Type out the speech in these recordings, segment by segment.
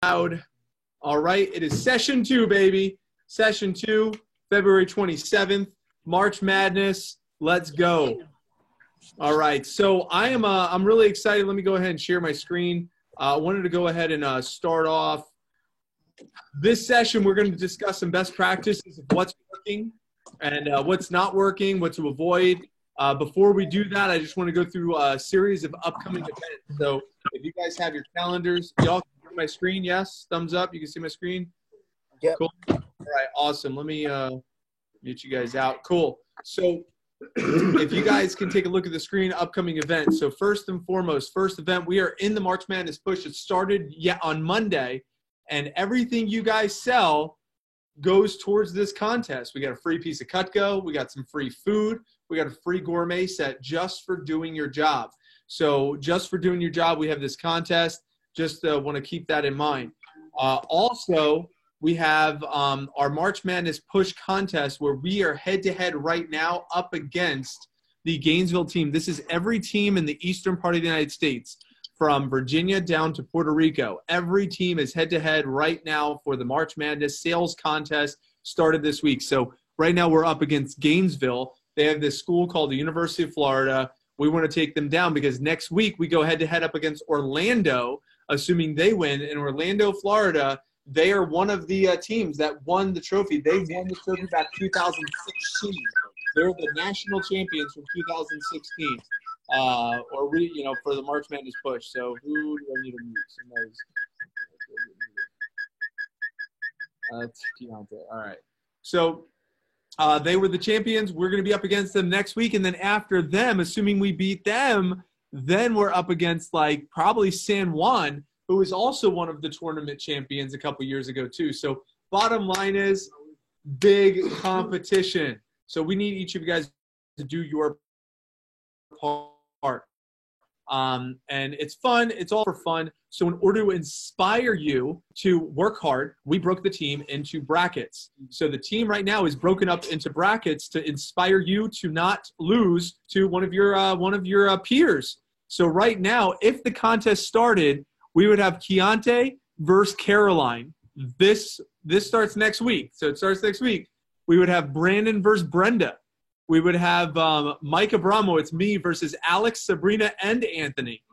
Loud. All right, it is session 2, baby. Session 2, February 27th, March Madness. Let's go. All right, so I'm really excited. Let me go ahead and share my screen. I wanted to go ahead and start off this session. We're going to discuss some best practices of what's working and what's not working, what to avoid. Before we do that, I just want to go through a series of upcoming events. So if you guys have your calendars, y'all can see my screen. Yes, thumbs up. You can see my screen. Yep. Cool. All right, awesome. Let me get you guys out. Cool. So if you guys can take a look at the screen, upcoming events. So first and foremost, first event, we are in the March Madness push. It started on Monday, and everything you guys sell goes towards this contest. We got a free piece of Cutco. We got some free food. We got a free gourmet set just for doing your job. So just for doing your job, we have this contest. Just want to keep that in mind. Also, we have our March Madness push contest where we are head-to-head right now up against the Gainesville team. This is every team in the eastern part of the United States, from Virginia down to Puerto Rico. Every team is head-to-head right now for the March Madness sales contest started this week. So right now we're up against Gainesville. They have this school called the University of Florida. We want to take them down because next week we go head-to-head up against Orlando, assuming they win. In Orlando, Florida, they are one of the teams that won the trophy. They won the trophy back 2016. They're the national champions from 2016. For the March Madness push. So who do I need to mute? Somebody's that's Keontae. All right. So they were the champions. We're going to be up against them next week, and then after them, assuming we beat them, then we're up against probably San Juan, who is also one of the tournament champions a couple years ago too. So bottom line is big competition. So we need each of you guys to do your part. And it's fun. It's all for fun. So in order to inspire you to work hard, we broke the team into brackets. So the team right now is broken up into brackets to inspire you to not lose to one of your peers. So right now, if the contest started, we would have Keontae versus Caroline. This starts next week. So it starts next week. We would have Brandon versus Brenda. We would have Mike Abramo, it's me, versus Alex, Sabrina, and Anthony.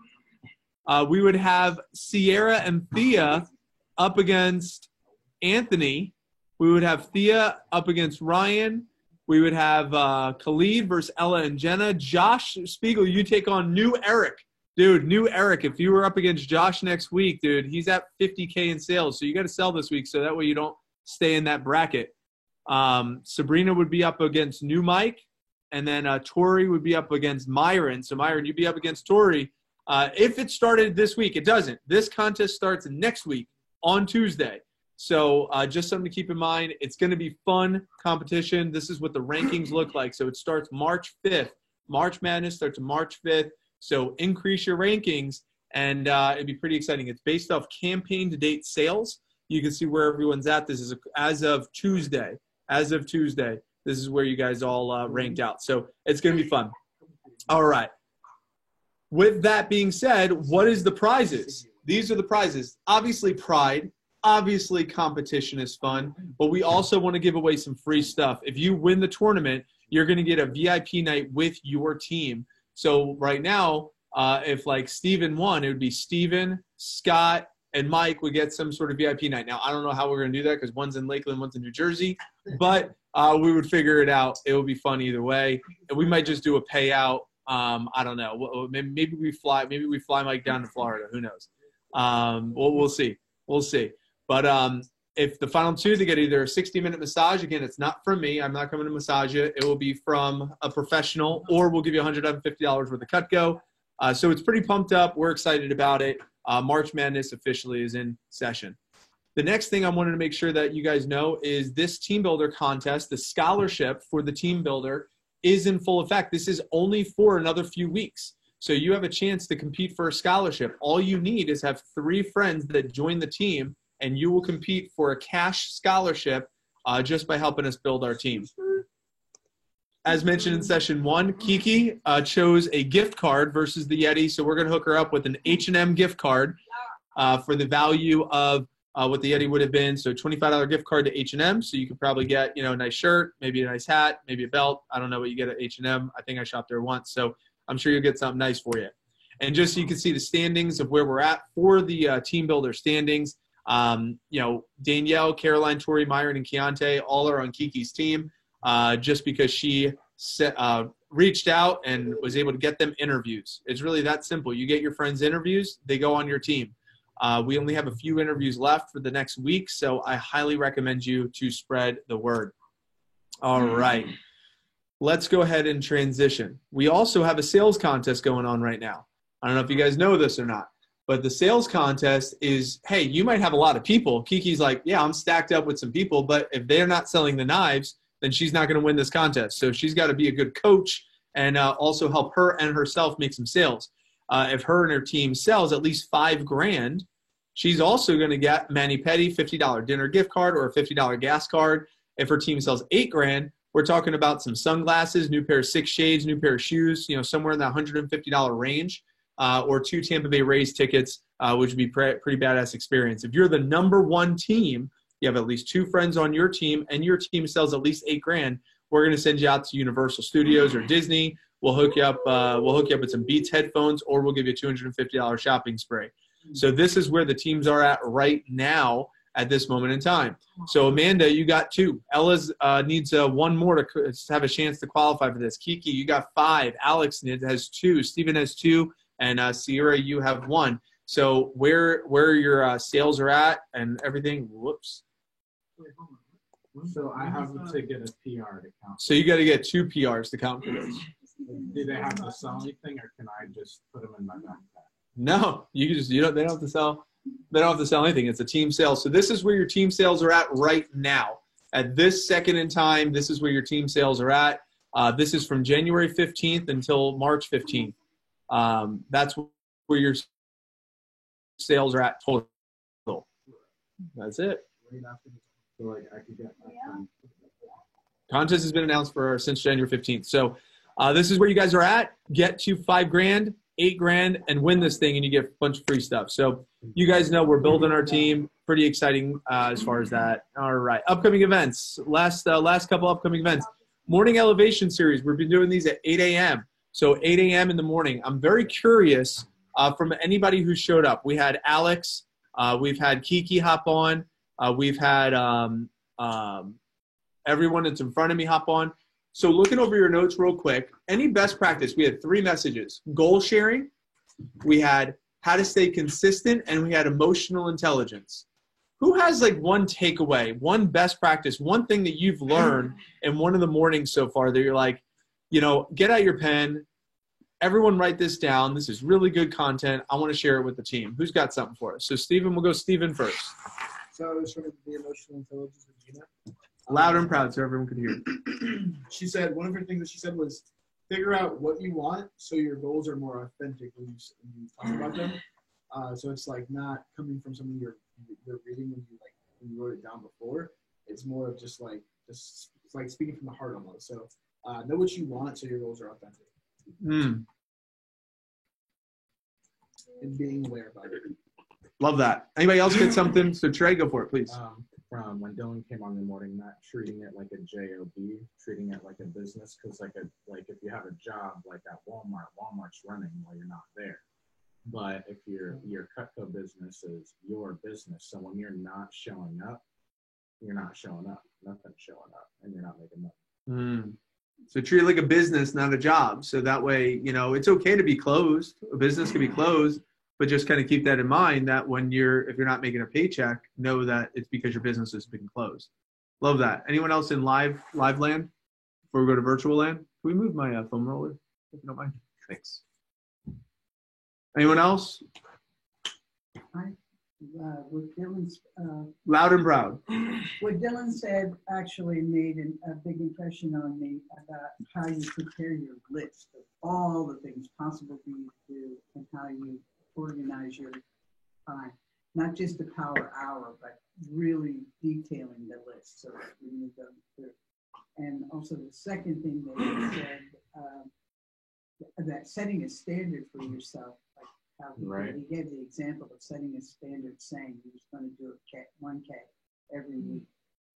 We would have Sierra and Thea up against Anthony. We would have Thea up against Ryan. We would have Khalid versus Ella and Jenna. Josh Spiegel, you take on New Eric. Dude, New Eric, if you were up against Josh next week, dude, he's at 50K in sales. So you got to sell this week so that way you don't stay in that bracket. Sabrina would be up against New Mike. And then Tori would be up against Myron. So, Myron, you'd be up against Tori. If it started this week, it doesn't. This contest starts next week on Tuesday. So, just something to keep in mind. It's going to be fun competition. This is what the rankings look like. So, it starts March 5th. March Madness starts March 5th. So, increase your rankings, and it'd be pretty exciting. It's based off campaign-to-date sales. You can see where everyone's at. This is as of Tuesday. As of Tuesday. This is where you guys all ranked out. So it's going to be fun. All right. With that being said, what is the prizes? These are the prizes. Obviously, pride. Obviously, competition is fun. But we also want to give away some free stuff. If you win the tournament, you're going to get a VIP night with your team. So right now, if Steven won, it would be Steven, Scott, and Mike would get some sort of VIP night. Now, I don't know how we're going to do that because one's in Lakeland, one's in New Jersey. But we would figure it out. It will be fun either way. And we might just do a payout. I don't know. Maybe we fly Mike down to Florida. Who knows? We'll see. We'll see. But if the final two, they get either a 60-minute massage. Again, it's not from me. I'm not coming to massage you. It will be from a professional, or we'll give you $150 worth of Cutco. So it's pretty pumped up. We're excited about it. March Madness officially is in session. The next thing I wanted to make sure that you guys know is this team builder contest, the scholarship for the team builder, is in full effect. This is only for another few weeks. So you have a chance to compete for a scholarship. All you need is have 3 friends that join the team, and you will compete for a cash scholarship just by helping us build our team. As mentioned in session 1, Kiki chose a gift card versus the Yeti. So we're going to hook her up with an H&M gift card for the value of what the Yeti would have been. So $25 gift card to H&M. So you could probably get, a nice shirt, maybe a nice hat, maybe a belt. I don't know what you get at H&M. I think I shopped there once. So I'm sure you'll get something nice for you. And just so you can see the standings of where we're at for the Team Builder standings. Danielle, Caroline, Tori, Myron, and Keontae all are on Kiki's team just because she reached out and was able to get them interviews. It's really that simple. You get your friends interviews, they go on your team. We only have a few interviews left for the next week, so I highly recommend you to spread the word. All right. Let's go ahead and transition. We also have a sales contest going on right now. I don't know if you guys know this or not, but the sales contest is, hey, you might have a lot of people. Kiki's like, yeah, I'm stacked up with some people, but if they're not selling the knives, then she's not going to win this contest. So she's got to be a good coach and also help her and herself make some sales. If her and her team sells at least $5,000, she's also going to get Mani Pedi $50 dinner gift card or a $50 gas card. If her team sells $8,000, we're talking about some sunglasses, new pair of 6 shades, new pair of shoes, somewhere in that $150 range, or 2 Tampa Bay Rays tickets, which would be pretty badass experience. If you're the number 1 team, you have at least 2 friends on your team, and your team sells at least $8,000, we're going to send you out to Universal Studios or Disney. We'll hook you up. With some Beats headphones, or we'll give you a $250 shopping spree. So this is where the teams are at right now at this moment in time. So Amanda, you got 2. Ella's needs 1 more to have a chance to qualify for this. Kiki, you got 5. Alex has 2. Steven has 2, and Sierra, you have 1. So where your sales are at and everything. Whoops. So I have to get a PR to count. So you got to get 2 PRs to count for this. Do they have to sell anything, or can I just put them in my backpack? No, they don't have to sell. They don't have to sell anything. It's a team sale. So this is where your team sales are at right now. At this second in time, this is where your team sales are at. This is from January 15th until March 15th. That's where your sales are at total. That's it. So like I could get my friend. Contest has been announced since January 15th. So this is where you guys are at. Get to $5,000, $8,000, and win this thing, and you get a bunch of free stuff. So you guys know we're building our team. Pretty exciting as far as that. All right, upcoming events. Last couple upcoming events. Morning Elevation Series. We've been doing these at 8 a.m. So 8 a.m. in the morning. I'm very curious from anybody who showed up. We had Alex. We've had Kiki hop on. We've had everyone that's in front of me hop on. So looking over your notes real quick, any best practice, we had 3 messages. Goal sharing, we had how to stay consistent, and we had emotional intelligence. Who has like one takeaway, one best practice, one thing that you've learned in one of the mornings so far that you're like, get out your pen, everyone write this down. This is really good content. I want to share it with the team. Who's got something for us? So Stephen, we'll go Stephen first. So sort of the emotional intelligence of Gina. Loud and proud so everyone can hear. She said, one of her things that she said was, figure out what you want so your goals are more authentic when you talk about them. So it's like not coming from something you're reading when you wrote it down before. It's more of just it's like speaking from the heart almost. So know what you want so your goals are authentic. And being aware about it. Love that. Anybody else get something? So Trey, go for it, please. From when Dylan came on in the morning, not treating it like a job, treating it like a business. Because like if you have a job like at Walmart's running while you're not there. But if your Cutco business is your business, so when you're not showing up, you're not showing up. Nothing's showing up, and you're not making money. So treat it like a business, not a job. So that way, it's okay to be closed. A business can be closed. But just kind of keep that in mind that if you're not making a paycheck, know that it's because your business has been closed. Love that. Anyone else in live land before we go to virtual land? Can we move my foam roller, if you don't mind? Thanks. Anyone else? What Dylan's, loud and proud. what Dylan said actually made a big impression on me about how you prepare your list of all the things possible for you to do and how you organize your time, not just the power hour, but really detailing the list so that when you go through. And also the second thing that you said, that setting a standard for yourself, like how he gave the example of setting a standard saying he was going to do 1K every week.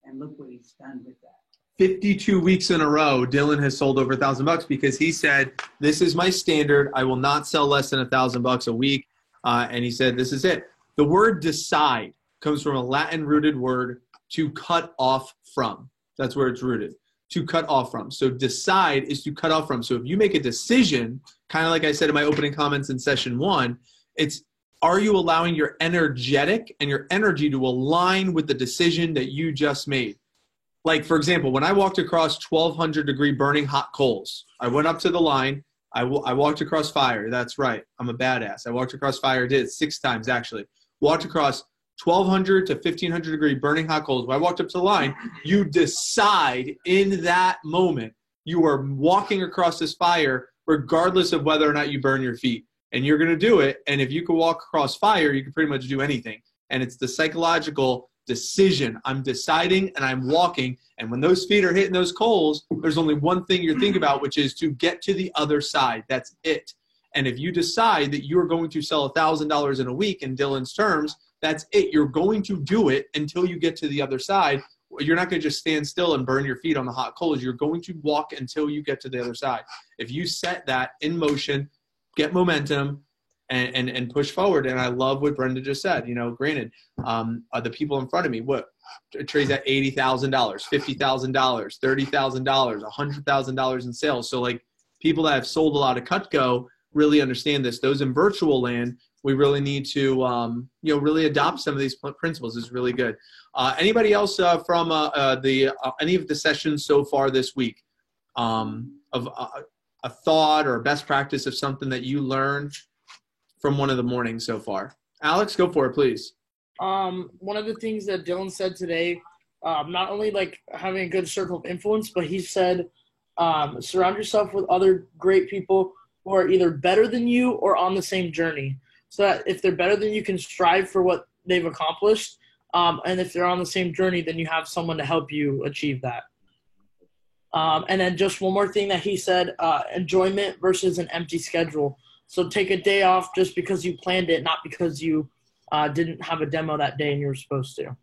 And look what he's done with that. 52 weeks in a row, Dylan has sold over $1,000 because he said, this is my standard. I will not sell less than $1,000 a week. And he said, this is it. The word decide comes from a Latin-rooted word, to cut off from. That's where it's rooted, to cut off from. So decide is to cut off from. So if you make a decision, kind of like I said in my opening comments in session 1, it's, are you allowing your energetic and your energy to align with the decision that you just made? Like, for example, when I walked across 1,200-degree burning hot coals, I went up to the line. I walked across fire. That's right. I'm a badass. I walked across fire. Did it 6 times, actually. Walked across 1,200 to 1,500-degree burning hot coals. When I walked up to the line, you decide in that moment you are walking across this fire regardless of whether or not you burn your feet. And you're going to do it. And if you can walk across fire, you can pretty much do anything. And it's the psychological decision. I'm deciding and I'm walking. And when those feet are hitting those coals, there's only one thing you're thinking about, which is to get to the other side. That's it. And if you decide that you're going to sell $1,000 in a week in Dylan's terms, that's it. You're going to do it until you get to the other side. You're not going to just stand still and burn your feet on the hot coals. You're going to walk until you get to the other side. If you set that in motion, get momentum, and push forward. And I love what Brenda just said. You know, granted, the people in front of me, what trades at $80,000, $50,000, $30,000, $100,000 in sales. So like people that have sold a lot of Cutco really understand this. Those in virtual land, we really need to, really adopt some of these principles. Is really good. Anybody else from any of the sessions so far this week of a thought or a best practice of something that you learned from one of the mornings so far? Alex, go for it, please. One of the things that Dylan said today, not only like having a good circle of influence, but he said surround yourself with other great people who are either better than you or on the same journey. So that if they're better than you, can strive for what they've accomplished. And if they're on the same journey, then you have someone to help you achieve that. And then just one more thing that he said, enjoyment versus an empty schedule. So take a day off just because you planned it, not because you didn't have a demo that day and you were supposed to.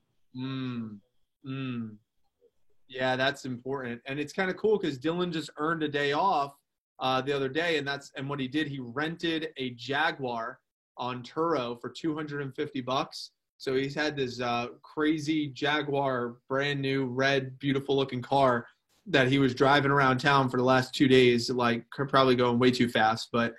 Yeah, that's important. And it's kind of cool because Dylan just earned a day off the other day. And what he did, he rented a Jaguar on Turo for $250. So he's had this crazy Jaguar, brand new, red, beautiful looking car that he was driving around town for the last 2 days, like probably going way too fast, but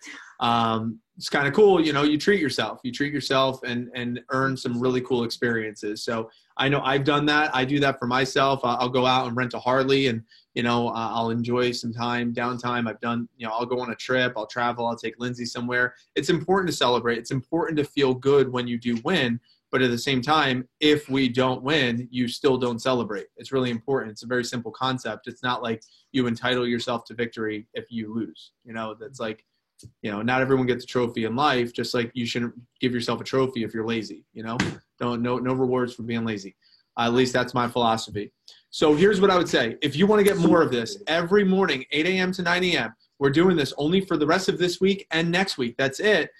it's kind of cool. You know, you treat yourself and earn some really cool experiences. So I know I've done that. I do that for myself. I'll go out and rent a Harley and, I'll enjoy some downtime. I've done, I'll go on a trip, I'll travel, I'll take Lindsay somewhere. It's important to celebrate. It's important to feel good when you do win. But at the same time, if we don't win, you still don't celebrate. It's really important. It's a very simple concept. It's not like you entitle yourself to victory if you lose. That's like, not everyone gets a trophy in life, just like you shouldn't give yourself a trophy if you're lazy. No rewards for being lazy. At least that's my philosophy. So here's what I would say. If you want to get more of this, every morning, 8 a.m. to 9 a.m., we're doing this only for the rest of this week and next week. That's it.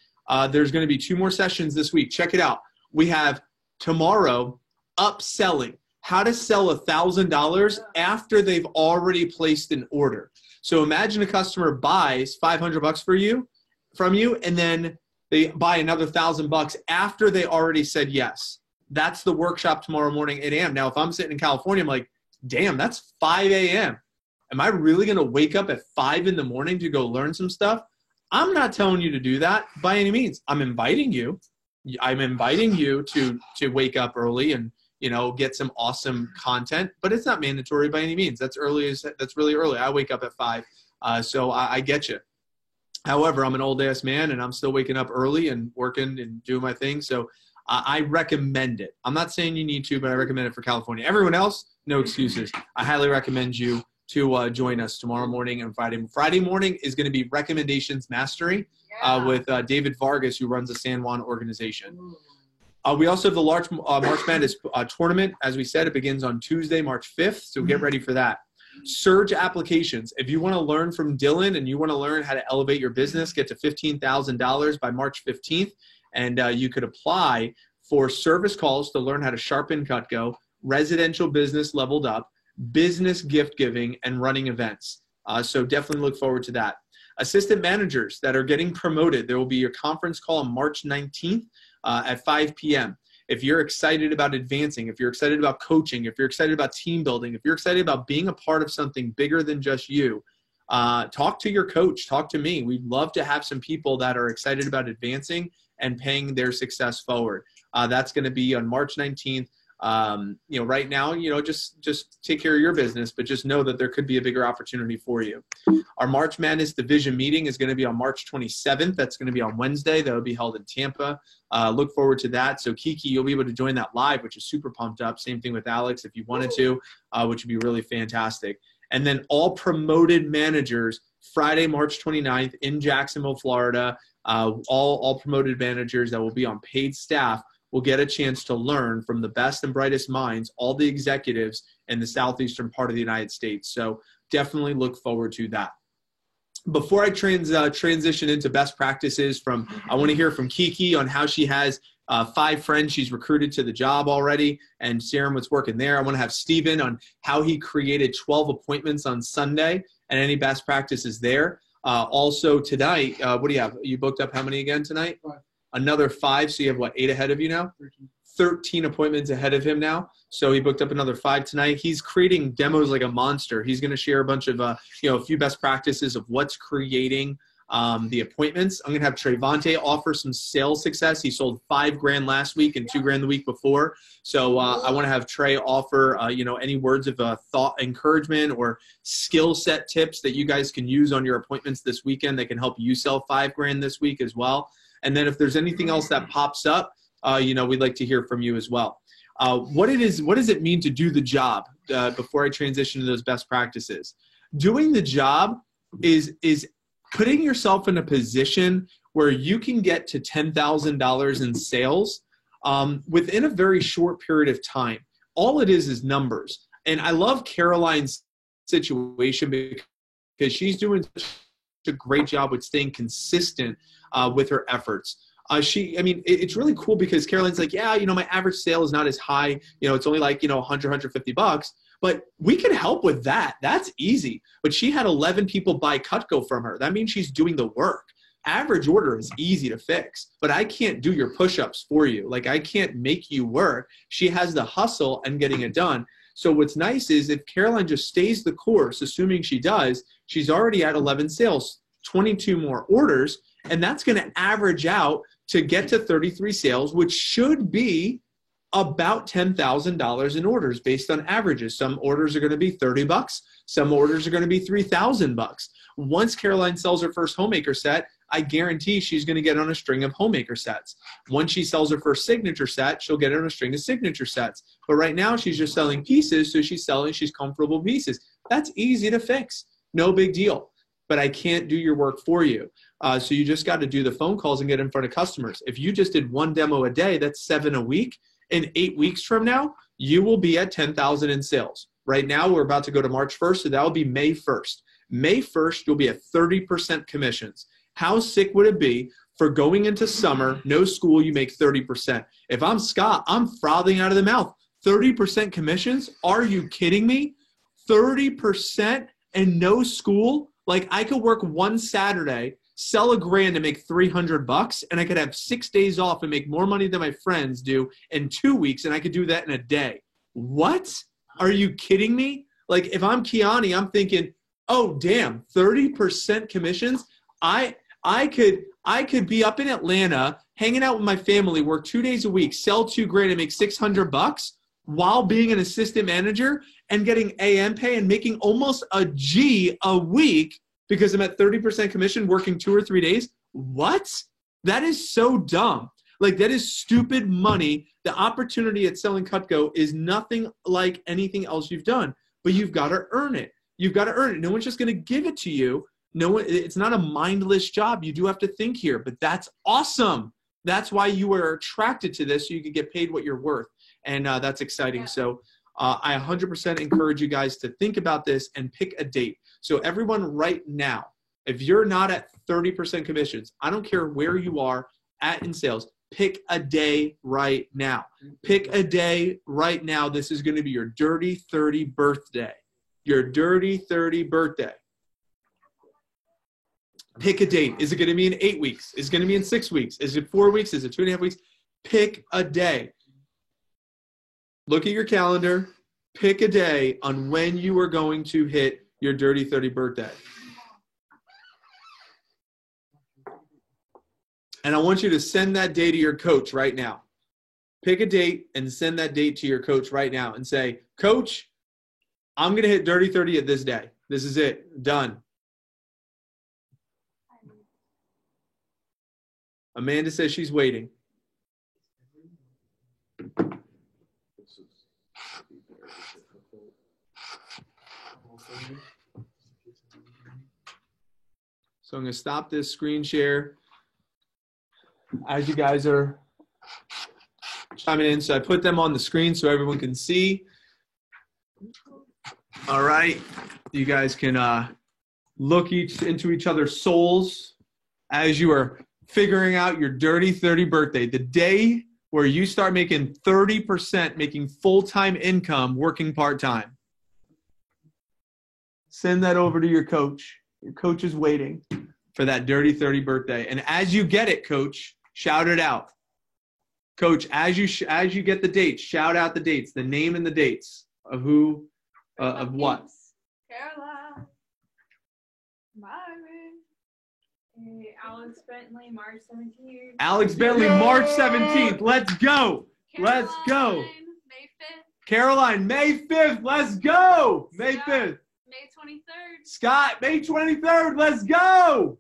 There's going to be 2 more sessions this week. Check it out. We have tomorrow upselling, how to sell $1,000 after they've already placed an order. So imagine a customer buys $500 from you, and then they buy another $1,000 after they already said yes. That's the workshop tomorrow morning, 8 a.m. Now, if I'm sitting in California, I'm like, damn, that's 5 a.m. Am I really going to wake up at 5 in the morning to go learn some stuff? I'm not telling you to do that by any means. I'm inviting you to wake up early and, get some awesome content, but it's not mandatory by any means. That's really early. I wake up at 5. So I get you. However, I'm an old ass man and I'm still waking up early and working and doing my thing. So I recommend it. I'm not saying you need to, but I recommend it for California. Everyone else, no excuses. I highly recommend you to join us tomorrow morning and Friday. Friday morning is going to be Recommendations Mastery with David Vargas, who runs the San Juan organization. We also have the March Madness tournament. As we said, it begins on Tuesday, March 5th, so get ready for that. Surge applications. If you want to learn from Dylan and you want to learn how to elevate your business, get to $15,000 by March 15th, and you could apply for service calls to learn how to sharpen Cutco, residential business leveled up, business gift giving, and running events. So definitely look forward to that. Assistant managers that are getting promoted, there will be a conference call on March 19th at 5 p.m. If you're excited about advancing, if you're excited about coaching, if you're excited about team building, if you're excited about being a part of something bigger than just you, talk to your coach, talk to me. We'd love to have some people that are excited about advancing and paying their success forward. That's going to be on March 19th. Right now, just take care of your business, but just know that there could be a bigger opportunity for you. Our March Madness Division meeting is going to be on March 27th. That's going to be on Wednesday. That will be held in Tampa. Look forward to that. So Kiki, you'll be able to join that live, which is super pumped up. Same thing with Alex if you wanted to, which would be really fantastic. And then all promoted managers, Friday, March 29th in Jacksonville, Florida, all promoted managers that will be on paid staff will get a chance to learn from the best and brightest minds, all the executives in the southeastern part of the United States. So definitely look forward to that. Before I transition into best practices, I want to hear from Kiki on how she has 5 friends she's recruited to the job already, and Sarah, what's working there. I want to have Steven on how he created 12 appointments on Sunday and any best practices there. Also tonight, what do you have? You booked up how many again tonight? 5. Another 5, so you have what, 8 ahead of you now? 13 appointments ahead of him now. So he booked up another 5 tonight. He's creating demos like a monster. He's going to share a bunch of, a few best practices of what's creating the appointments. I'm going to have Trevante offer some sales success. He sold $5,000 last week and $2,000 the week before. So I want to have Trey offer, any words of thought, encouragement, or skill set tips that you guys can use on your appointments this weekend that can help you sell $5,000 this week as well. And then if there's anything else that pops up, we'd like to hear from you as well. What does it mean to do the job before I transition to those best practices? Doing the job is putting yourself in a position where you can get to $10,000 in sales within a very short period of time. All it is numbers. And I love Caroline's situation because she's doing such a great job with staying consistent with her efforts. It's really cool because Caroline's like, my average sale is not as high. It's only like, $100, $150, but we can help with that. That's easy. But she had 11 people buy Cutco from her. That means she's doing the work. Average order is easy to fix, but I can't do your push-ups for you. Like, I can't make you work. She has the hustle and getting it done. So what's nice is if Caroline just stays the course, assuming she does, she's already at 11 sales, 22 more orders, and that's going to average out to get to 33 sales, which should be about $10,000 in orders based on averages. Some orders are going to be $30. Some orders are going to be $3,000. Once Caroline sells her first homemaker set, I guarantee she's going to get on a string of homemaker sets. Once she sells her first signature set, she'll get on a string of signature sets. But right now she's just selling pieces, so she's comfortable pieces. That's easy to fix. No big deal. But I can't do your work for you. So you just got to do the phone calls and get in front of customers. If you just did 1 demo a day, that's 7 a week. In 8 weeks from now, you will be at 10,000 in sales. Right now, we're about to go to March 1st, so that will be May 1st. May 1st, you'll be at 30% commissions. How sick would it be for going into summer, no school, you make 30%? If I'm Scott, I'm frothing out of the mouth. 30% commissions? Are you kidding me? 30% and no school? Like, I could work one Saturday, sell $1,000 and make $300, and I could have 6 days off and make more money than my friends do in 2 weeks, and I could do that in a day. What? Are you kidding me? Like, if I'm Kiani, I'm thinking, oh, damn, 30% commissions? I could be up in Atlanta, hanging out with my family, work 2 days a week, sell $2,000 and make $600 while being an assistant manager and getting AM pay and making almost a G a week because I'm at 30% commission working 2 or 3 days. What? That is so dumb. Like, that is stupid money. The opportunity at selling Cutco is nothing like anything else you've done, but you've got to earn it. You've got to earn it. No one's just going to give it to you. No one, it's not a mindless job. You do have to think here, but that's awesome. That's why you are attracted to this, so you can get paid what you're worth. And that's exciting. So I 100% encourage you guys to think about this and pick a date. So everyone right now, if you're not at 30% commissions, I don't care where you are at in sales, Pick a day right now. Pick a day right now. This is going to be your Dirty 30 birthday. Your Dirty 30 birthday. Pick a date. Is it going to be in 8 weeks? Is it going to be in 6 weeks? Is it 4 weeks? Is it 2.5 weeks? Pick a day. Look at your calendar. Pick a day on when you are going to hit your Dirty 30 birthday. And I want you to send that day to your coach right now. Pick a date and send that date to your coach right now and say, Coach, I'm going to hit Dirty 30 at this day. This is it. Done. Amanda says she's waiting. So I'm going to stop this screen share as you guys are chiming in. So I put them on the screen so everyone can see. All right. You guys can look into each other's souls as you are figuring out your Dirty 30 birthday, the day where you start making 30%, making full-time income, working part-time. Send that over to your coach. Your coach is waiting for that Dirty 30 birthday. And as you get it, Coach, shout it out. Coach, as you get the dates, shout out the dates, the name and the dates of who, of what. Caroline, Myron, Alex Bentley, March 17th. Alex Bentley, March 17th. Let's go. Caroline, Let's go. May 5th. Caroline, May 5th. Let's go. May Scott, 5th. May 23rd. Scott, May 23rd. Let's go.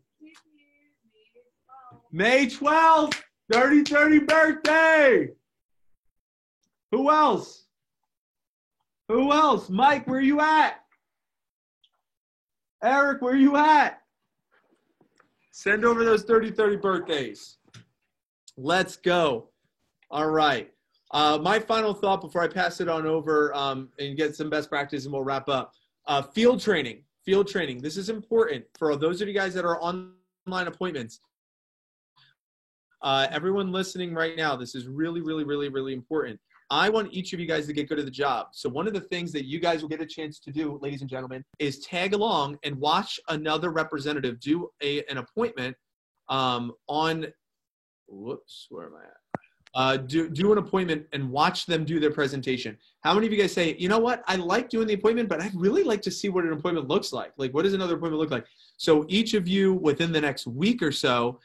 May 12th. 30 birthday. Who else? Who else? Mike, where you at? Eric, where you at? Send over those 30 birthdays. Let's go. All right. My final thought before I pass it on over and get some best practice and we'll wrap up. Field training. Field training. This is important for those of you guys that are online appointments. Everyone listening right now, this is really, really, really, really important. I want each of you guys to get good at the job. So one of the things that you guys will get a chance to do, ladies and gentlemen, is tag along and watch another representative do an appointment on, whoops, where am I at? Do an appointment and watch them do their presentation. How many of you guys say, you know what, I like doing the appointment, but I'd really like to see what an appointment looks like. Like, what does another appointment look like? So each of you within the next week or so,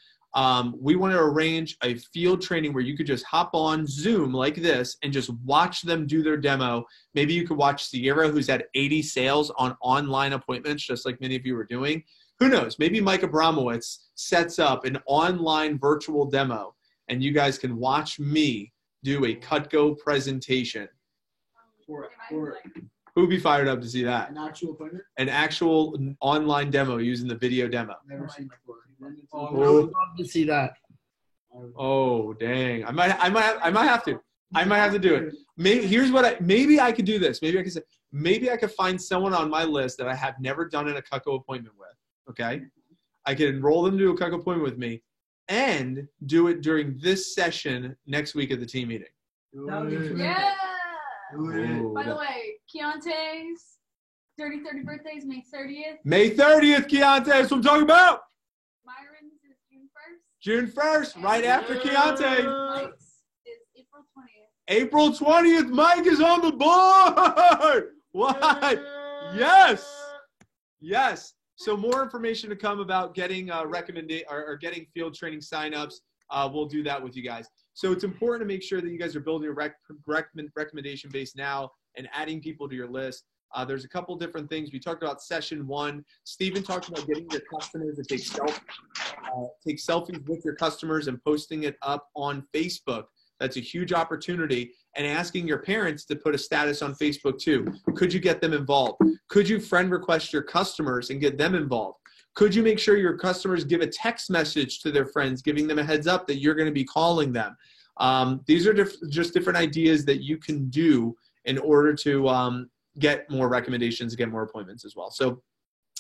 we want to arrange a field training where you could just hop on Zoom like this and just watch them do their demo. Maybe you could watch Sierra, who's had 80 sales on online appointments, just like many of you are doing. Who knows? Maybe Mike Abramowitz sets up an online virtual demo, and you guys can watch me do a Cutco presentation. Who'd be fired up to see that? An actual appointment? An actual online demo using the video demo. Never seen before. Oh, I would love to see that. Oh, dang. I might have to do it. Maybe I could do this. Maybe I could find someone on my list that I have never done an Cutco appointment with. Okay. I could enroll them to a Cutco appointment with me and do it during this session next week at the team meeting. Yeah. Ooh, By the way, Keontae's Dirty 30 birthday is May 30th. May 30th, Keontae. That's what I'm talking about. Myron's is June 1st. June 1st, right after Keontae. Mike's is April 20th. April 20th, Mike is on the board. What? Yes. Yes. So more information to come about getting getting field training signups. We'll do that with you guys. So it's important to make sure that you guys are building a recommendation base now and adding people to your list. There's a couple different things. We talked about session 1. Steven talked about getting your customers to take selfies with your customers and posting it up on Facebook. That's a huge opportunity. And asking your parents to put a status on Facebook too. Could you get them involved? Could you friend request your customers and get them involved? Could you make sure your customers give a text message to their friends, giving them a heads up that you're going to be calling them? These are just different ideas that you can do in order to get more recommendations, get more appointments as well. So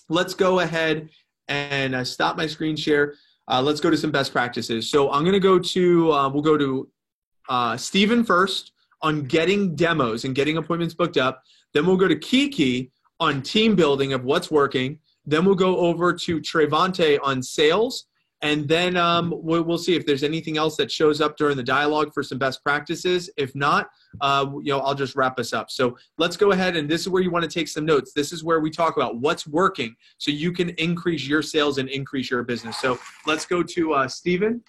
let's go ahead and stop my screen share. let's go to some best practices. So I'm going to go to, we'll go to Steven first on getting demos and getting appointments booked up. Then we'll go to Kiki on team building of what's working. Then we'll go over to Trevante on sales. And then we'll see if there's anything else that shows up during the dialogue for some best practices. If not, I'll just wrap us up. So let's go ahead, and this is where you want to take some notes. This is where we talk about what's working so you can increase your sales and increase your business. So let's go to Steven.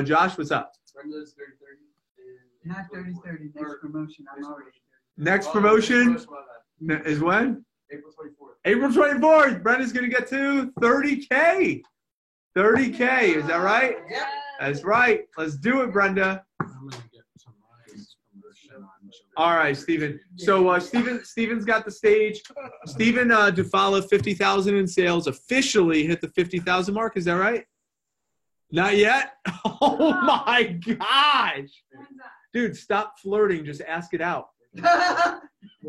Josh, what's up? Brenda's 30-30. Not 30-30, next promotion, I'm already. Next promotion is when? April 24th. April 24th. Brenda's going to get to 30K. 30K, is that right? Yeah. That's right. Let's do it, Brenda. I'm gonna get some promotion on. All right, Steven. So Steven's got the stage. Steven Dufala, 50,000 in sales, officially hit the 50,000 mark. Is that right? Not yet? Oh my gosh. When's that? Dude, stop flirting. Just ask it out.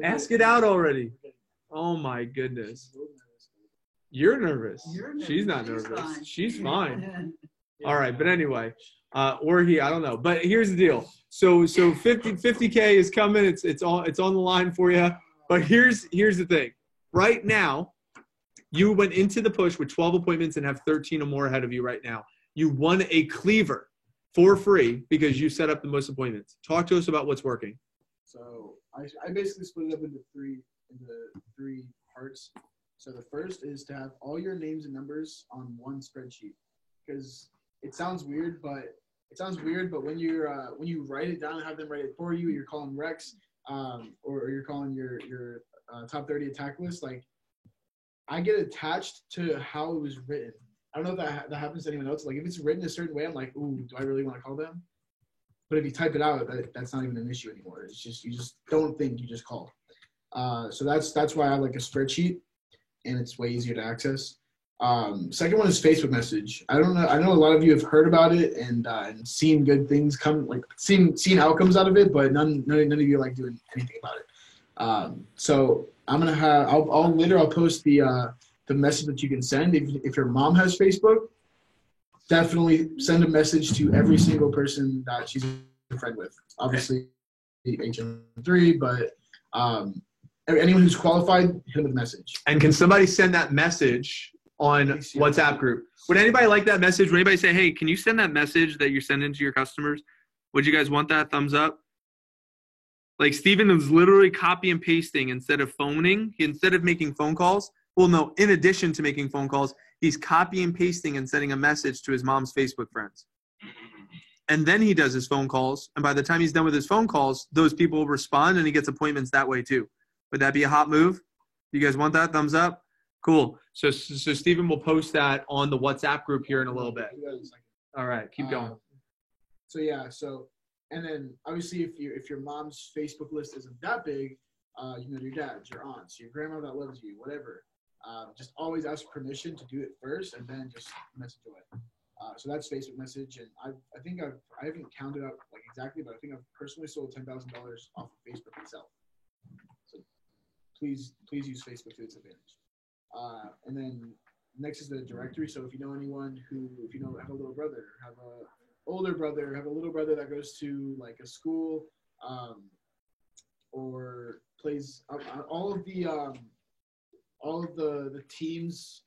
Ask it out already. Oh my goodness. You're nervous. She's not nervous. She's fine. All right, but anyway, or he, I don't know. But here's the deal. So 50K is coming. It's on the line for you. But here's the thing. Right now, you went into the push with 12 appointments and have 13 or more ahead of you right now. You won a cleaver for free because you set up the most appointments. Talk to us about what's working. So I basically split it up into three parts. So the first is to have all your names and numbers on one spreadsheet, because it sounds weird, but when you write it down and have them write it for you, you're calling Rex, or you're calling your top 30 attack list. Like, I get attached to how it was written. I don't know if that happens to anyone else. Like, if it's written a certain way, I'm like, ooh, do I really want to call them? But if you type it out, that's not even an issue anymore. It's just, you just don't think, you just call. So that's why I like a spreadsheet, and it's way easier to access. Second one is Facebook message. I don't know. I know a lot of you have heard about it and seen good things come, like seen outcomes out of it, but none of you are like doing anything about it. So I'm gonna have. I'll post the message that you can send if your mom has Facebook. Definitely send a message to every single person that she's a friend with. Obviously, HM3, but anyone who's qualified, hit them with a message. And can somebody send that message on WhatsApp group? Would anybody like that message? Would anybody say, hey, can you send that message that you're sending to your customers? Would you guys want that? Thumbs up. Like, Steven was literally copy and pasting instead of phoning. Instead of making phone calls. Well, no, in addition to making phone calls, he's copy and pasting and sending a message to his mom's Facebook friends. And then he does his phone calls. And by the time he's done with his phone calls, those people will respond and he gets appointments that way too. Would that be a hot move? You guys want that? Thumbs up? Cool. So Steven will post that on the WhatsApp group here in a little bit. All right, keep going. And then obviously if your mom's Facebook list isn't that big, your dads, your aunts, your grandma that loves you, whatever. Just always ask permission to do it first, and then just message away. So that's Facebook message, and I think I haven't counted up like exactly, but I think I've personally sold $10,000 off of Facebook itself. So please use Facebook to its advantage. And then next is the directory. So if you know anyone who, have a little brother, have a older brother, have a little brother that goes to like a school, or plays all of the teams.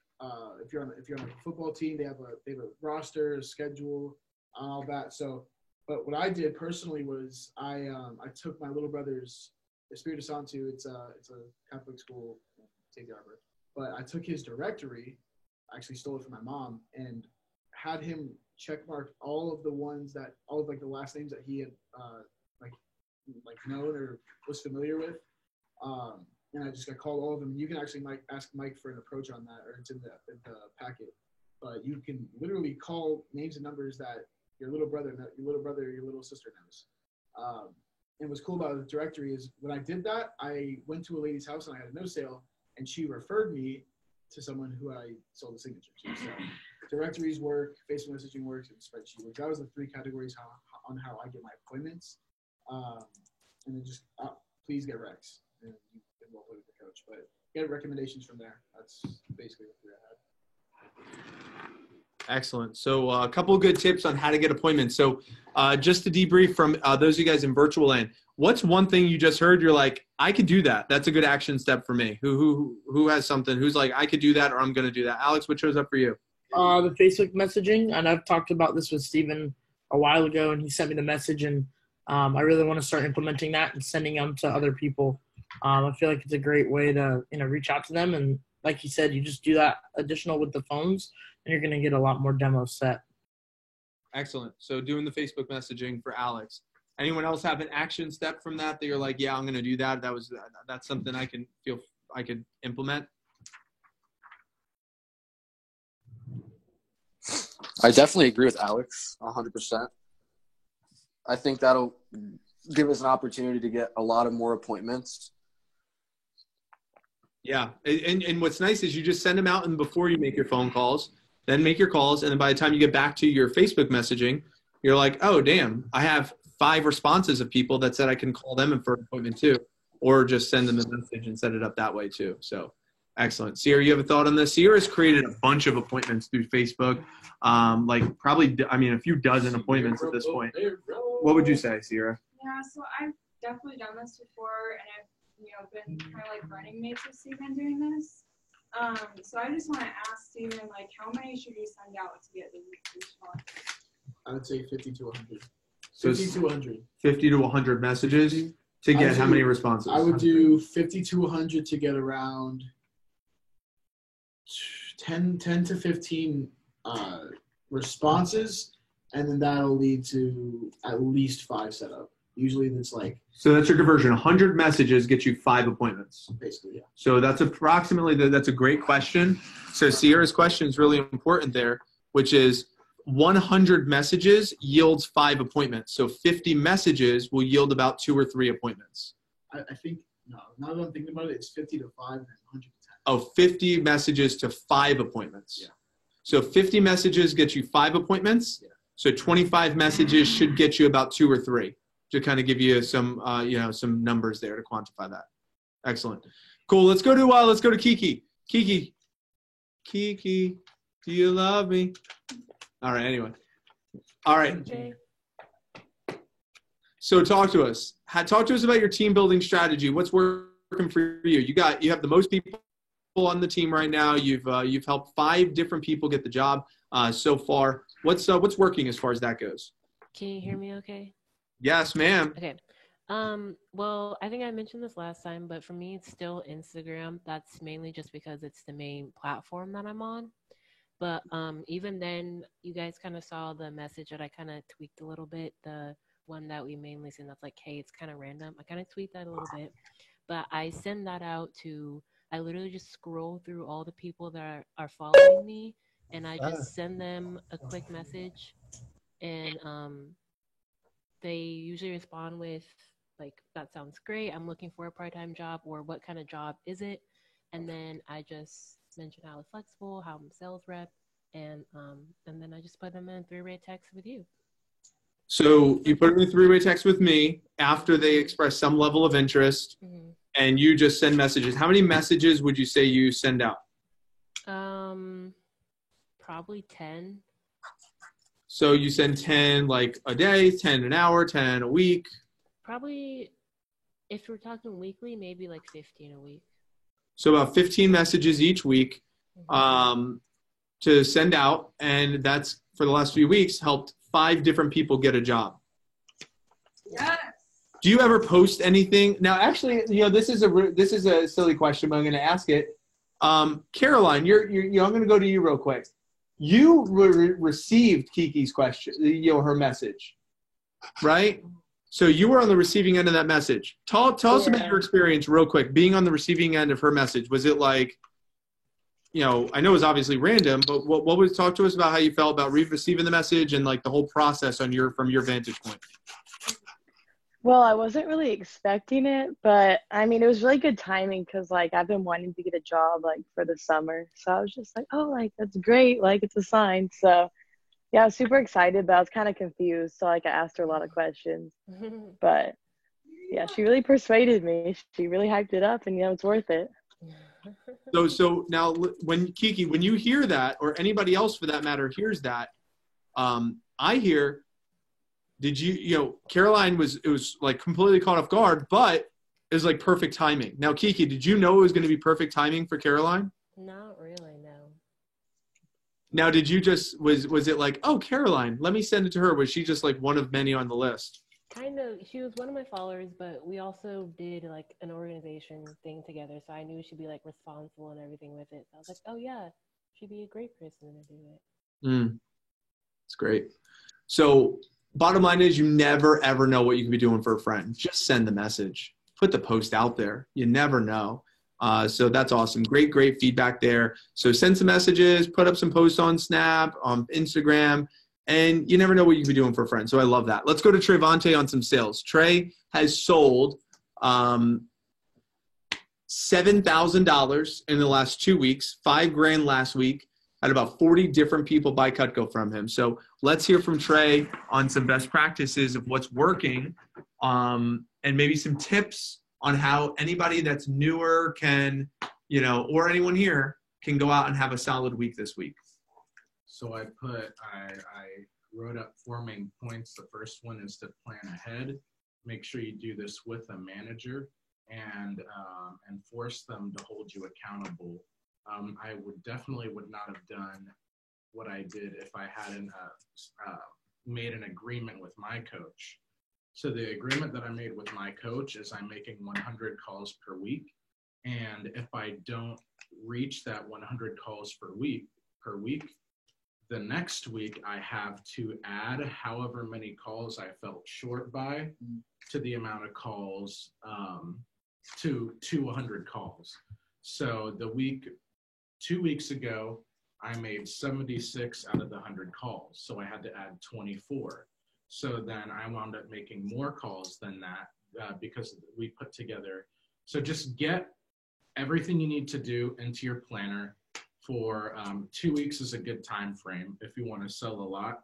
If you're on a football team, they have a roster, a schedule, all that. So, but what I did personally was I took my little brother's Espiritu Santo. It's a Catholic school, St. Arbor. But I took his directory, I actually stole it from my mom, and had him check mark all of the the last names that he had like known or was familiar with. And I called all of them. You can actually ask Mike for an approach on that, or it's in the packet. But you can literally call names and numbers that your little brother, your little sister knows. And what's cool about the directory is when I did that, I went to a lady's house and I had a no sale, and she referred me to someone who I sold the signature to. So directories work, Facebook messaging works, and spreadsheet works. That was the three categories on how I get my appointments. And then just please get Rex. And you can work with the coach, but get recommendations from there. That's basically the three I had. Excellent. So a couple of good tips on how to get appointments. So just to debrief from those of you guys in virtual land, what's one thing you just heard? You're like, I could do that. That's a good action step for me. Who has something? Who's like, I could do that, or I'm going to do that? Alex, what shows up for you? The Facebook messaging, and I've talked about this with Steven a while ago, and he sent me the message, and I really want to start implementing that and sending them to other people. I feel like it's a great way to reach out to them, and like you said, you just do that additional with the phones, and you're going to get a lot more demos set. Excellent. So doing the Facebook messaging for Alex. Anyone else have an action step from that you're like, yeah, I'm going to do that. That's something I could implement. I definitely agree with Alex 100%. I think that'll give us an opportunity to get a lot of more appointments. Yeah. And what's nice is you just send them out, and before you make your phone calls, then make your calls. And then by the time you get back to your Facebook messaging, you're like, oh, damn, I have 5 responses of people that said I can call them in for an appointment too, or just send them a message and set it up that way too. So excellent. Sierra, you have a thought on this? Sierra's created a bunch of appointments through Facebook, probably, a few dozen appointments at this point. What would you say, Sierra? Yeah, so I've definitely done this before, and I've been kind of like running mates with Steven doing this. So I just want to ask Steven, like, how many should you send out to get the response? I would say 50 to 100. So 50 to 100. 50 to 100 messages to get how many responses? I would do 50 to 100 to get around 10 to 15 responses, and then that'll lead to at least 5 setup. Usually it's like, so that's your conversion. 100 messages get you 5 appointments. basically, yeah. So that's approximately, that's a great question. So Sierra's question is really important there, which is 100 messages yields 5 appointments. So 50 messages will yield about 2 or 3 appointments. I think, no, now that I'm thinking about it, it's 50 to 5 and 100 to 10. Oh, 50 messages to 5 appointments. Yeah. So 50 messages get you 5 appointments. Yeah. So 25 messages should get you about 2 or 3, to kind of give you some, some numbers there to quantify that. Excellent. Cool. Let's go to Kiki. Kiki, do you love me? All right. Anyway. All right. Okay. So talk to us. Talk to us about your team building strategy. What's working for you? You have the most people on the team right now. You've helped 5 different people get the job so far. What's working as far as that goes? Can you hear me okay? Yes, ma'am. Okay. Well, I think I mentioned this last time, but for me, it's still Instagram. That's mainly just because it's the main platform that I'm on. But even then, you guys kind of saw the message that I kind of tweaked a little bit. The one that we mainly send that's like, hey, it's kind of random. I kind of tweaked that a little bit. But I send that out I literally just scroll through all the people that are following me, and I just send them a quick message. And they usually respond with, like, that sounds great. I'm looking for a part-time job, or what kind of job is it? And then I just mention how it's flexible, how I'm a sales rep, and then I just put them in a 3-way text with you. So you put them in a 3-way text with me after they express some level of interest, and you just send messages. How many messages would you say you send out? Probably 10. So you send 10 like a day, 10 an hour, 10 a week? Probably, if we're talking weekly, maybe like 15 a week. So about 15 messages each week to send out, and that's, for the last few weeks, helped 5 different people get a job. Yes. Do you ever post anything? Now, actually, this is a silly question, but I'm going to ask it. Caroline, I'm going to go to you real quick. You received Kiki's question, her message, right? So you were on the receiving end of that message. Tell us about your experience real quick, being on the receiving end of her message. Was it like, I know it was obviously random, but talk to us about how you felt about receiving the message and like the whole process from your vantage point. Well, I wasn't really expecting it, but I mean, it was really good timing because like I've been wanting to get a job like for the summer. So I was just like, oh, like that's great. Like it's a sign. So yeah, I was super excited, but I was kind of confused. So like I asked her a lot of questions, but yeah, she really persuaded me. She really hyped it up, and it's worth it. So now when Kiki, when you hear that, or anybody else for that matter hears that, I hear, Caroline it was like completely caught off guard, but it was like perfect timing. Now, Kiki, did you know it was going to be perfect timing for Caroline? Not really, no. Now, did you was it like, oh, Caroline, let me send it to her? Was she just like one of many on the list? Kind of. She was one of my followers, but we also did like an organization thing together, so I knew she'd be like responsible and everything with it. So I was like, oh yeah, she'd be a great person to do it. It's great. So bottom line is, you never ever know what you can be doing for a friend. Just send the message. Put the post out there. You never know. So that's awesome. Great feedback there. So send some messages, put up some posts on Snap, on Instagram, and you never know what you can be doing for a friend. So I love that. Let's go to Trevante on some sales. Trey has sold $7,000 in the last 2 weeks, $5,000 last week. Had about 40 different people buy Cutco from him. So let's hear from Trey on some best practices of what's working, and maybe some tips on how anybody that's newer can, or anyone here can go out and have a solid week this week. So I wrote up 4 main points. The first one is to plan ahead. Make sure you do this with a manager and force them to hold you accountable. I would not have done what I did if I hadn't made an agreement with my coach. So the agreement that I made with my coach is I'm making 100 calls per week. And if I don't reach that 100 calls per week, the next week I have to add however many calls I felt short by to the amount of calls, to 100 calls. So 2 weeks ago, I made 76 out of the 100 calls. So I had to add 24. So then I wound up making more calls than that because we put together. So just get everything you need to do into your planner. For 2 weeks is a good time frame if you want to sell a lot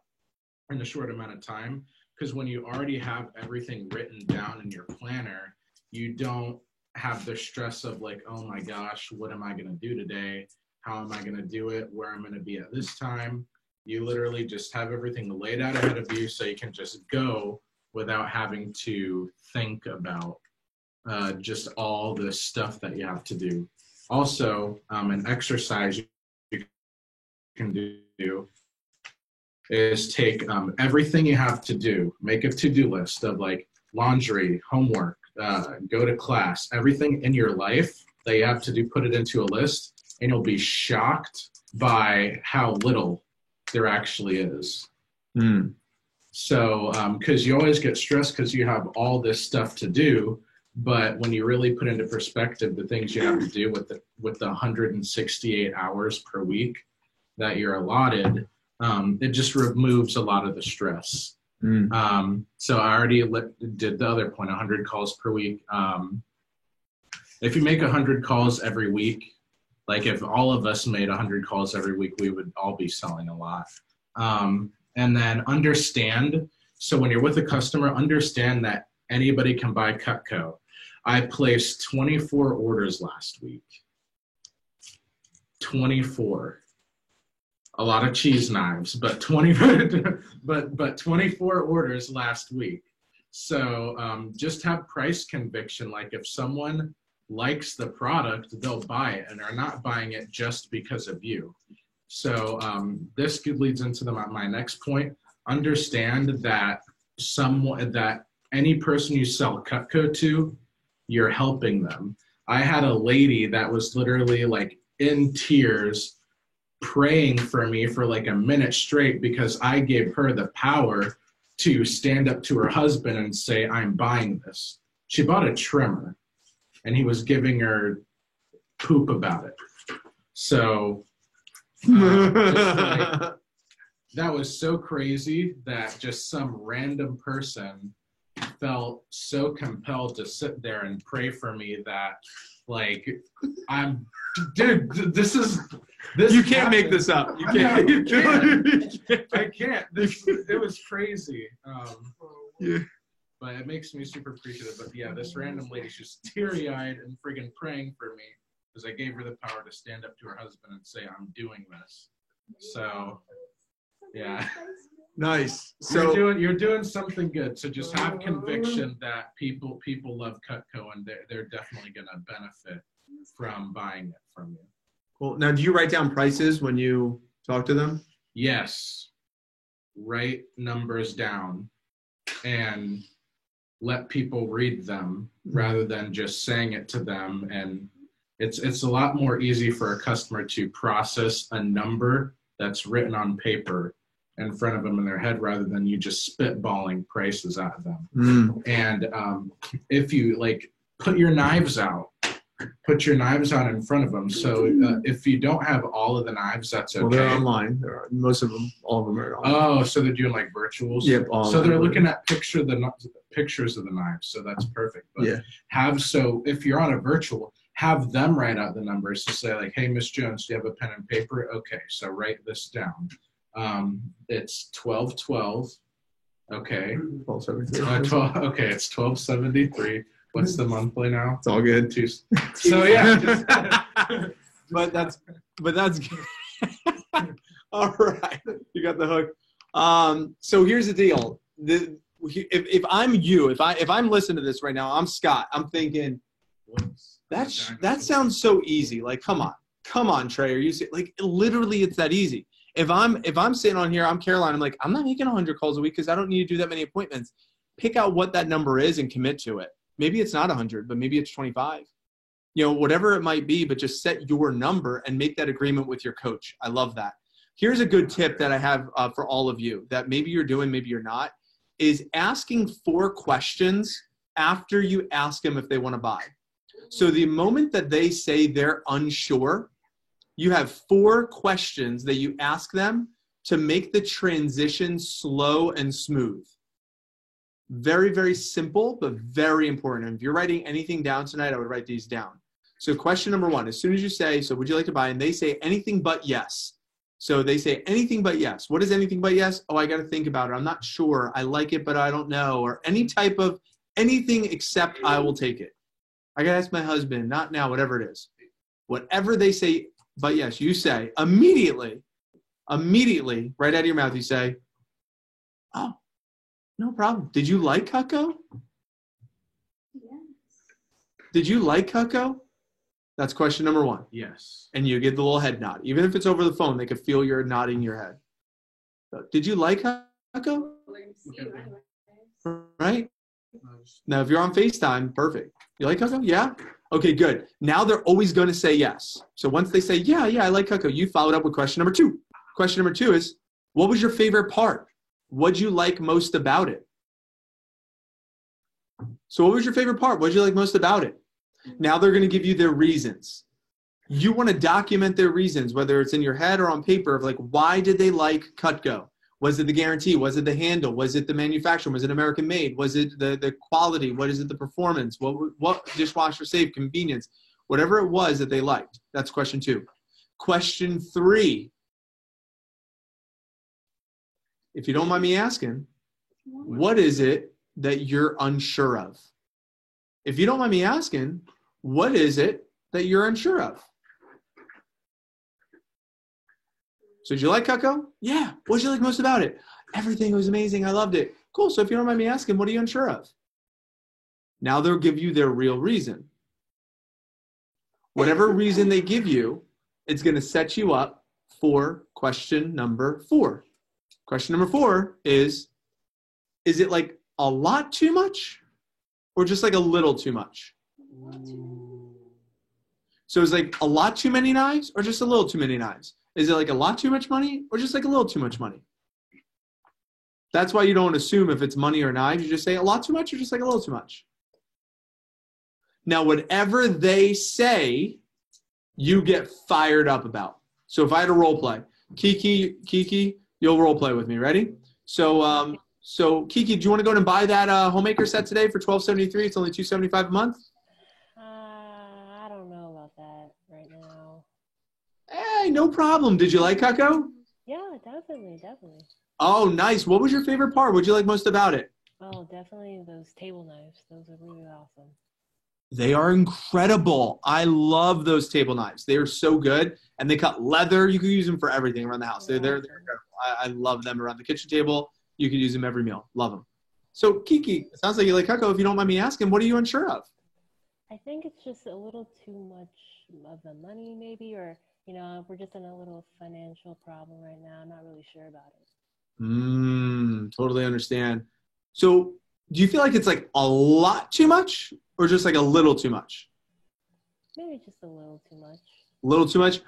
in a short amount of time. Because when you already have everything written down in your planner, you don't have the stress of like, oh my gosh, what am I going to do today? How am I going to do it? Where I'm going to be at this time? You literally just have everything laid out ahead of you so you can just go without having to think about just all the stuff that you have to do. Also, an exercise you can do is take everything you have to do, make a to-do list of like laundry, homework, go to class, everything in your life that you have to do, put it into a list, and you'll be shocked by how little there actually is. So, because you always get stressed because you have all this stuff to do, but when you really put into perspective the things you have to do with the 168 hours per week that you're allotted, it just removes a lot of the stress. So I already did the other point, 100 calls per week. If you make 100 calls every week, like if all of us made 100 calls every week, we would all be selling a lot. And then understand, so when you're with a customer, understand that anybody can buy Cutco. I placed 24 orders last week. 24. A lot of cheese knives, but 24 orders last week. So just have price conviction. Like if someone likes the product, they'll buy it, and they're not buying it just because of you. So this leads into my next point. Understand that any person you sell Cutco to, you're helping them. I had a lady that was literally like in tears praying for me for like a minute straight because I gave her the power to stand up to her husband and say, I'm buying this. She bought a trimmer and he was giving her poop about it. So that was so crazy that just some random person felt so compelled to sit there and pray for me that like this you can't happened. Make this up. You can't. I can't. It was crazy. Yeah. But it makes me super appreciative. But yeah, this random lady, she's teary-eyed and friggin' praying for me because I gave her the power to stand up to her husband and say, I'm doing this. So, yeah. Nice. So You're doing something good. So just have conviction that people love Cutco, and they're definitely going to benefit from buying it from you. cool. Now, do you write down prices when you talk to them? Yes. Write numbers down and let people read them rather than just saying it to them. And it's a lot more easy for a customer to process a number that's written on paper in front of them in their head rather than you just spitballing prices at them. And if you like put your knives out in front of them. So if you don't have all of the knives, that's okay. Well, they're online. Most of them, all of them are online. Oh, so they're doing like virtuals? Yep. So they're looking at pictures of the knives. So that's perfect. But if you're on a virtual, have them write out the numbers to say like, hey, Miss Jones, do you have a pen and paper? Okay, so write this down. It's 1212. Okay. 1273. Okay, it's 1273. What's the monthly now? It's all good. So yeah. but that's good. All right, you got the hook. So here's the deal. If I'm you, if I'm listening to this right now, I'm Scott. I'm thinking that sounds so easy. Like, come on, Trey. Are you like literally? It's that easy. If I'm sitting on here, I'm Caroline. I'm like, I'm not making 100 calls a week because I don't need to do that many appointments. Pick out what that number is and commit to it. Maybe it's not 100, but maybe it's 25. Whatever it might be, but just set your number and make that agreement with your coach. I love that. Here's a good tip that I have for all of you that maybe you're doing, maybe you're not, is asking 4 questions after you ask them if they want to buy. So the moment that they say they're unsure, you have 4 questions that you ask them to make the transition slow and smooth. Very, very simple, but very important. And if you're writing anything down tonight, I would write these down. So question number 1, as soon as you say, so would you like to buy? And they say anything but yes. So they say anything but yes. What is anything but yes? Oh, I got to think about it. I'm not sure. I like it, but I don't know. Or any type of anything except I will take it. I got to ask my husband, not now, whatever it is. Whatever they say, but yes, you say immediately, right out of your mouth, you say, oh, no problem. Did you like Cutco? Yes. Did you like Cutco? That's question number 1. Yes. And you get the little head nod. Even if it's over the phone, they could feel you're nodding your head. So, did you like Cutco? Right? Now, if you're on FaceTime, perfect. You like Cutco? Yeah? Okay, good. Now they're always going to say yes. So once they say, yeah, I like Cutco, you followed up with question number 2. Question number 2 is, what was your favorite part? What'd you like most about it? So what was your favorite part? What'd you like most about it? Now they're going to give you their reasons. You want to document their reasons, whether it's in your head or on paper, of like, why did they like Cutco? Was it the guarantee? Was it the handle? Was it the manufacturer? Was it American made? Was it the quality? What is it, the performance? What dishwasher safe, convenience? Whatever it was that they liked. That's question 2. Question 3. If you don't mind me asking, what is it that you're unsure of? If you don't mind me asking, what is it that you're unsure of? So did you like Cutco? Yeah. What did you like most about it? Everything was amazing. I loved it. Cool. So if you don't mind me asking, what are you unsure of? Now they'll give you their real reason. Whatever reason they give you, it's going to set you up for question number 4. Question number 4 is it like a lot too much or just like a little too much? So it's like a lot too many knives or just a little too many knives? Is it like a lot too much money or just like a little too much money? That's why you don't assume if it's money or knives. You just say a lot too much or just like a little too much. Now, whatever they say, you get fired up about. So if I had a role play, Kiki, you'll role play with me. Ready? So Kiki, do you want to go and buy that homemaker set today for $12.73? It's only $2.75 a month. I don't know about that right now. Hey, no problem. Did you like Cutco? Yeah, definitely. Oh, nice. What was your favorite part? What did you like most about it? Oh, definitely those table knives. Those are really awesome. They are incredible. I love those table knives. They are so good. And they cut leather. You can use them for everything around the house. They're incredible. I love them around the kitchen table. You can use them every meal. Love them. So, Kiki, it sounds like you like Cutco. If you don't mind me asking, what are you unsure of? I think it's just a little too much of the money, maybe, or, you know, we're just in a little financial problem right now. I'm not really sure about it. Totally understand. So, do you feel like it's like a lot too much or just like a little too much? Maybe just a little too much. A little too much?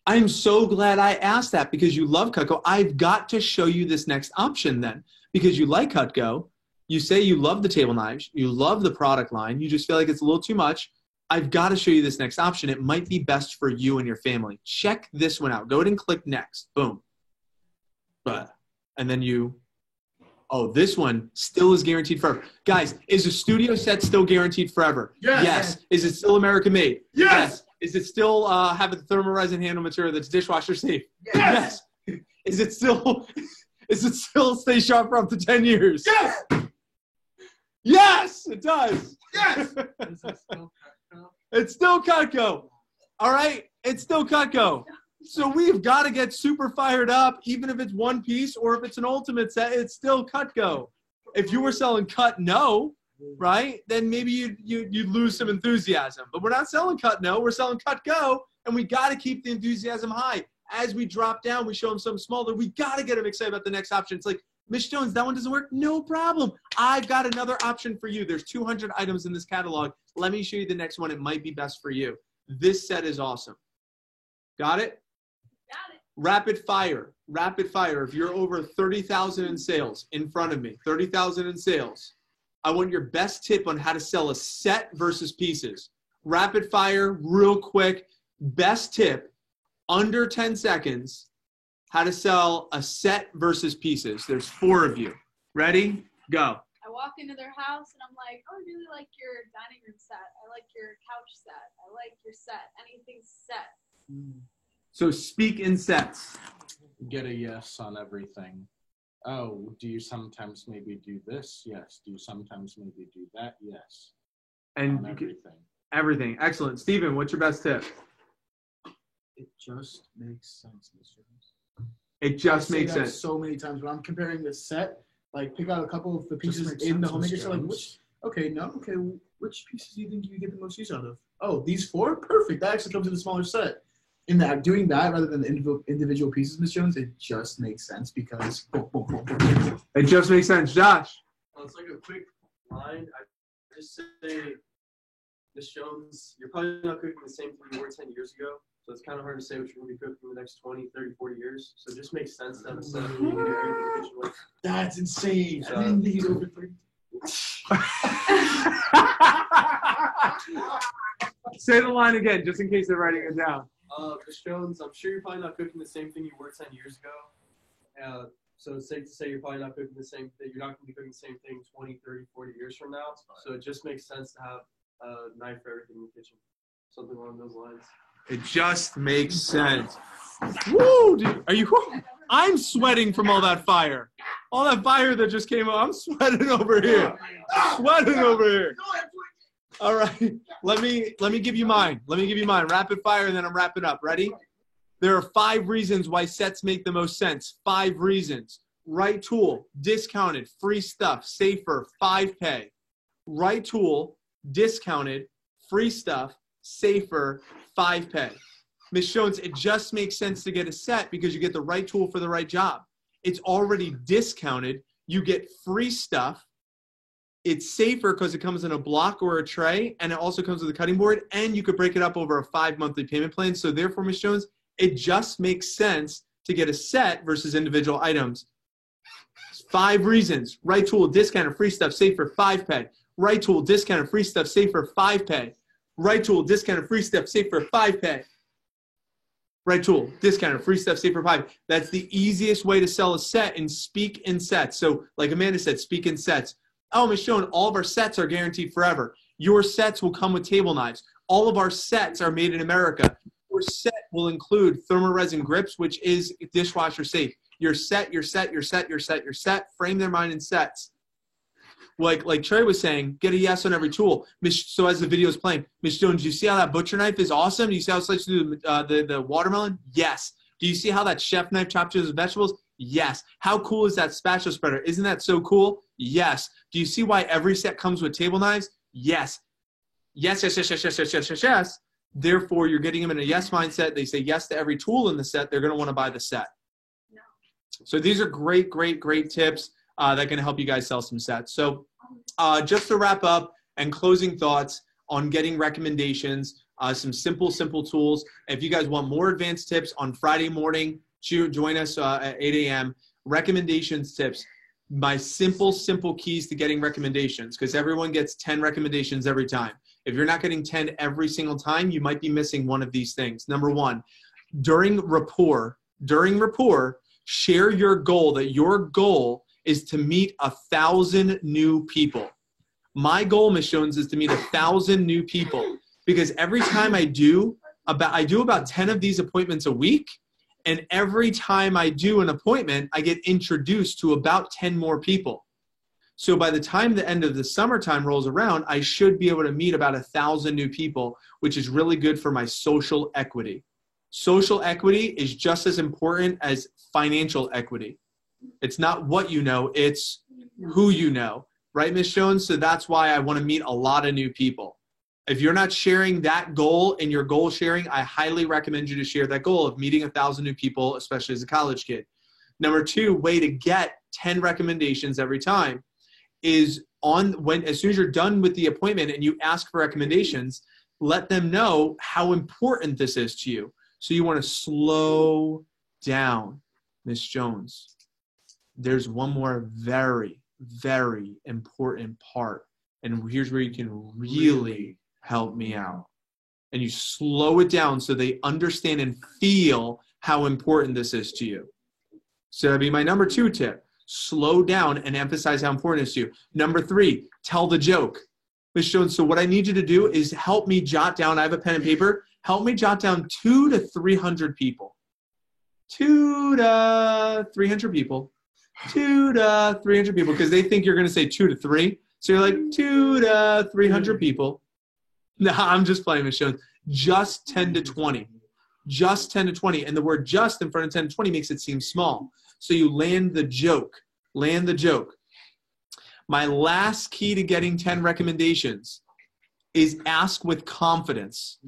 I'm so glad I asked that because you love Cutco. I've got to show you this next option then because you like Cutco. You say you love the table knives. You love the product line. You just feel like it's a little too much. I've got to show you this next option. It might be best for you and your family. Check this one out. Go ahead and click next. Boom. And then this one still is guaranteed forever. Guys, is a studio set still guaranteed forever? Yes. Is it still American made? Yes. Is it still have a thermoresin handle material that's dishwasher safe? Yes. Is it still stay sharp for up to 10 years? Yes. Yes, it does. Yes. It's still Cutco. All right? It's still Cutco. So we've got to get super fired up, even if it's one piece or if it's an ultimate set, it's still Cutco. If you were selling Cut No, right, then maybe you'd lose some enthusiasm. But we're not selling Cut No, we're selling Cut Go, and we got to keep the enthusiasm high. As we drop down, we show them something smaller. We got to get them excited about the next option. It's like, Miss Jones, that one doesn't work? No problem. I've got another option for you. There's 200 items in this catalog. Let me show you the next one. It might be best for you. This set is awesome. Got it? Got it. Rapid fire. Rapid fire. If you're over 30,000 in sales, in front of me, 30,000 in sales, I want your best tip on how to sell a set versus pieces. Rapid fire, real quick. Best tip, under 10 seconds, how to sell a set versus pieces. There's 4 of you. Ready? Go. I walk into their house and I'm like, oh, I really like your dining room set. I like your couch set. I like your set. Anything set. So speak in sets. Get a yes on everything. Oh, do you sometimes maybe do this? Yes. Do you sometimes maybe do that? Yes. And on everything. Everything. Excellent. Steven, what's your best tip? It just makes sense, Mr. Jones. It just I say makes that sense. so many times when I'm comparing the set, like pick out a couple of the pieces makes in the sense, homemaker Mr. set. Like Jones. which pieces do you think you get the most use out of? Oh, these 4? Perfect. That actually comes in a smaller set. In that, doing that rather than the individual pieces, Miss Jones, it just makes sense because It just makes sense. Josh. Well, it's like a quick line. I just say, Miss Jones, you're probably not cooking the same thing you were 10 years ago. So it's kind of hard to say what you're going to be cooking in the next 20, 30, 40 years. So it just makes sense to have a set of food in the kitchen with. that's insane. I didn't need over 3. Say the line again, just in case they're writing it down. Miss Jones, I'm sure you're probably not cooking the same thing you were 10 years ago. So it's safe to say you're probably not cooking the same thing. You're not going to be cooking the same thing 20, 30, 40 years from now. So it just makes sense to have a knife for everything in the kitchen. Something along those lines. It just makes sense. Woo, dude. Are you? I'm sweating from all that fire. All that fire that just came out. I'm sweating over here. Sweating over here. All right. Let me give you mine. Rapid fire, and then I'm wrapping up. Ready? There are 5 reasons why sets make the most sense. 5 reasons. Right tool, discounted, free stuff, safer, 5 pay. Right tool, discounted, free stuff, safer, 5 pay. Ms. Jones, it just makes sense to get a set because you get the right tool for the right job. It's already discounted. You get free stuff. It's safer because it comes in a block or a tray, and it also comes with a cutting board, and you could break it up over a 5 monthly payment plan. So therefore, Ms. Jones, it just makes sense to get a set versus individual items. 5 reasons. Right tool, discounted, free stuff, safer, 5 pay. Right tool, discounted, free stuff, safer, 5 pay. Right tool, discounted, free stuff, safer, 5 pay. Right tool, discounted, free stuff, safer, 5. That's the easiest way to sell a set and speak in sets. So like Amanda said, speak in sets. Oh, Ms. Jones, all of our sets are guaranteed forever. Your sets will come with table knives. All of our sets are made in America. Your set will include thermoresin grips, which is dishwasher safe. Your set, frame their mind in sets. like Trey was saying, get a yes on every tool. So as the video is playing, Miss Jones, do you see how that butcher knife is awesome? Do you see how it slices through the watermelon? Yes. Do you see how that chef knife chops through the vegetables? Yes. How cool is that spatula spreader? Isn't that so cool? Yes. Do you see why every set comes with table knives? Yes. Yes, yes, yes, yes, yes, yes, yes, yes, yes. Therefore, you're getting them in a yes mindset. They say yes to every tool in the set. They're going to want to buy the set. No. So these are great, great, great tips that can help you guys sell some sets. So just to wrap up and closing thoughts on getting recommendations, some simple tools. If you guys want more advanced tips on Friday morning, join us at 8 a.m. Recommendations tips. My simple keys to getting recommendations, because everyone gets 10 recommendations every time. If you're not getting 10 every single time, you might be missing one of these things. Number one, during rapport, share your goal, that your goal is to meet 1,000 new people. My goal, Ms. Jones, is to meet 1,000 new people, because every time I do about 10 of these appointments a week, and every time I do an appointment, I get introduced to about 10 more people. So by the time the end of the summertime rolls around, I should be able to meet about 1,000 new people, which is really good for my social equity. Social equity is just as important as financial equity. It's not what you know, it's who you know. Right, Ms. Jones? So that's why I want to meet a lot of new people. If you're not sharing that goal in your goal sharing, I highly recommend you to share that goal of meeting 1,000 new people, especially as a college kid. Number two, way to get 10 recommendations every time is as soon as you're done with the appointment and you ask for recommendations, let them know how important this is to you. So you want to slow down, Ms. Jones. There's one more very, very important part. And here's where you can really help me out. And you slow it down so they understand and feel how important this is to you. So that'd be my number 2 tip. Slow down and emphasize how important it is to you. Number 3, tell the joke. Ms. Jones, so what I need you to do is help me jot down, I have a pen and paper, help me jot down 200 to 300 people. 200 to 300 people. 200 to 300 people, because they think you're going to say 2 to 3. So you're like 200 to 300 people. No, I'm just playing, Ms. Jones. Just 10 to 20. Just 10 to 20. And the word just in front of 10 to 20 makes it seem small. So you land the joke. Land the joke. My last key to getting 10 recommendations is ask with confidence.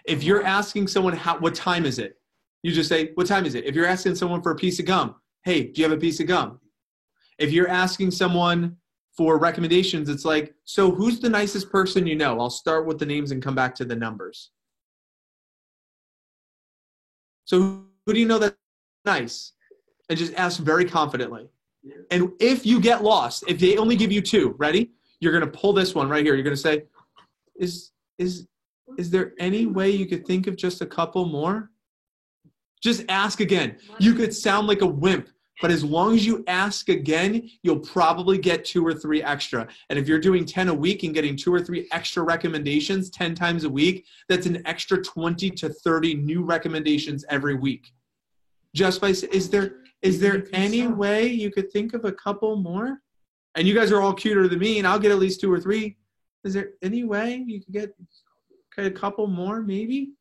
If you're asking someone, what time is it? You just say, what time is it? If you're asking someone for a piece of gum, hey, do you have a piece of gum? If you're asking someone for recommendations, it's like, so who's the nicest person you know? I'll start with the names and come back to the numbers. So who do you know that's nice? And just ask very confidently. And if you get lost, if they only give you 2, ready? You're going to pull this one right here. You're going to say, is there any way you could think of just a couple more? Just ask again. You could sound like a wimp, but as long as you ask again, you'll probably get 2 or 3 extra. And if you're doing 10 a week and getting 2 or 3 extra recommendations 10 times a week, that's an extra 20 to 30 new recommendations every week. Just by, is there any way you could think of a couple more? And you guys are all cuter than me, and I'll get at least 2 or 3. Is there any way you could get a couple more, maybe?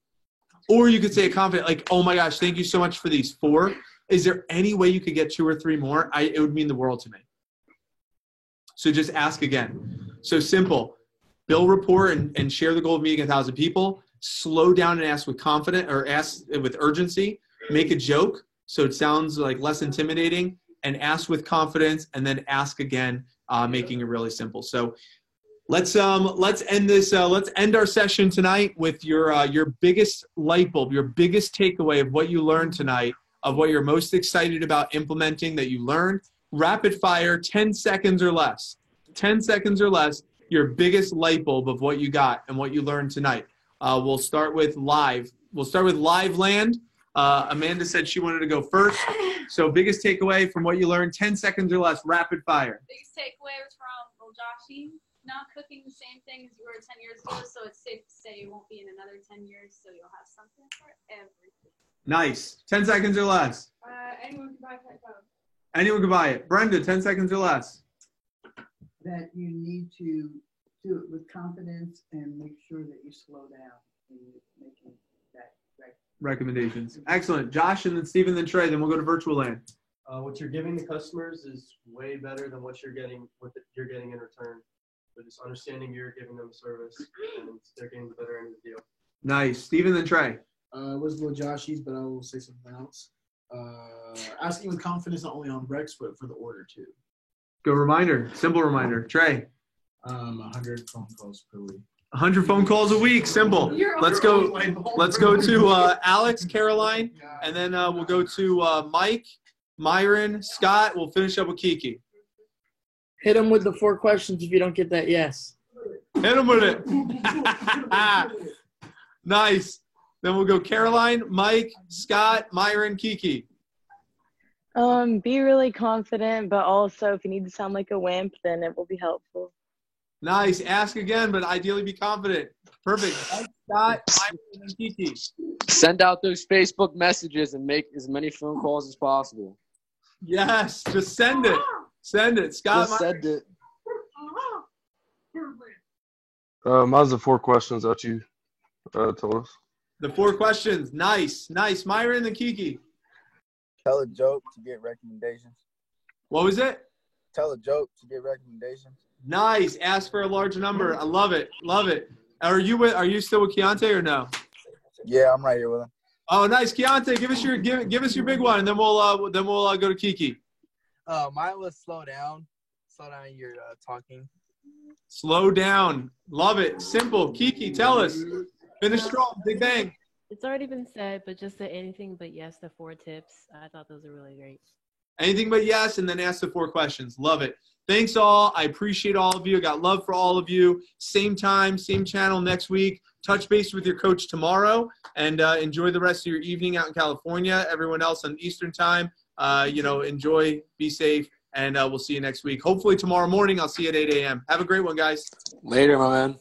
Or you could say a confident, like, oh my gosh, thank you so much for these 4. Is there any way you could get 2 or 3 more? It would mean the world to me. So just ask again. So simple. Build rapport and share the goal of meeting 1,000 people. Slow down and ask with confidence, or ask with urgency. Make a joke so it sounds like less intimidating, and ask with confidence, and then ask again, making it really simple. So let's end this. Let's end our session tonight with your biggest light bulb, your biggest takeaway of what you learned tonight, of what you're most excited about implementing that you learned. Rapid fire, 10 seconds or less. 10 seconds or less, your biggest light bulb of what you got and what you learned tonight. We'll start with live. We'll start with live land. Amanda said she wanted to go first. So biggest takeaway from what you learned, 10 seconds or less, rapid fire. Biggest takeaway was from Joshi, not cooking the same thing as you were 10 years ago, so it's safe to say you won't be in another 10 years, so you'll have something for everything. Nice. 10 seconds or less. Anyone can buy Petco. Anyone can buy it. Brenda, 10 seconds or less. that you need to do it with confidence and make sure that you slow down when you're making that recommendations. Excellent. Josh, and then Stephen, then Trey. Then we'll go to virtual land. What you're giving the customers is way better than what you're getting in return. So just understanding you're giving them a service and they're getting the better end of the deal. Nice. Stephen, then Trey. It was Lil Joshi's, but I will say something else. Asking with confidence not only on Rex, but for the order too. Go reminder. Simple reminder. Trey. 100 phone calls per week. 100 phone calls a week. Simple. Let's go. Let's go to Alex, Caroline, and then we'll go to Mike, Myron, Scott. We'll finish up with Kiki. Hit him with the 4 questions if you don't get that yes. Hit him with it. Nice. Then we'll go Caroline, Mike, Scott, Myron, Kiki. Be really confident, but also if you need to sound like a wimp, then it will be helpful. Nice. Ask again, but ideally be confident. Perfect. Mike, Scott, Myron, and Kiki. Send out those Facebook messages and make as many phone calls as possible. Yes. Just send it. Send it. Scott, Just send it. Mine's the 4 questions that you told us. The 4 questions. Nice. Nice. Myron and Kiki. Tell a joke to get recommendations. What was it? Tell a joke to get recommendations. Nice. Ask for a large number. I love it. Love it. Are you still with Keontae or no? Yeah, I'm right here with him. Oh, nice. Keontae, give us your big one, and then we'll go to Kiki. Mine was slow down. Slow down your talking. Slow down. Love it. Simple. Kiki, tell us. Finish strong. Big bang. It's already been said, but just say anything but yes to 4 tips. I thought those were really great. Anything but yes, and then ask the 4 questions. Love it. Thanks all. I appreciate all of you. I got love for all of you. Same time, same channel next week. Touch base with your coach tomorrow, and enjoy the rest of your evening out in California. Everyone else on Eastern time, enjoy, be safe, and we'll see you next week. Hopefully tomorrow morning I'll see you at 8 a.m. Have a great one, guys. Later, my man.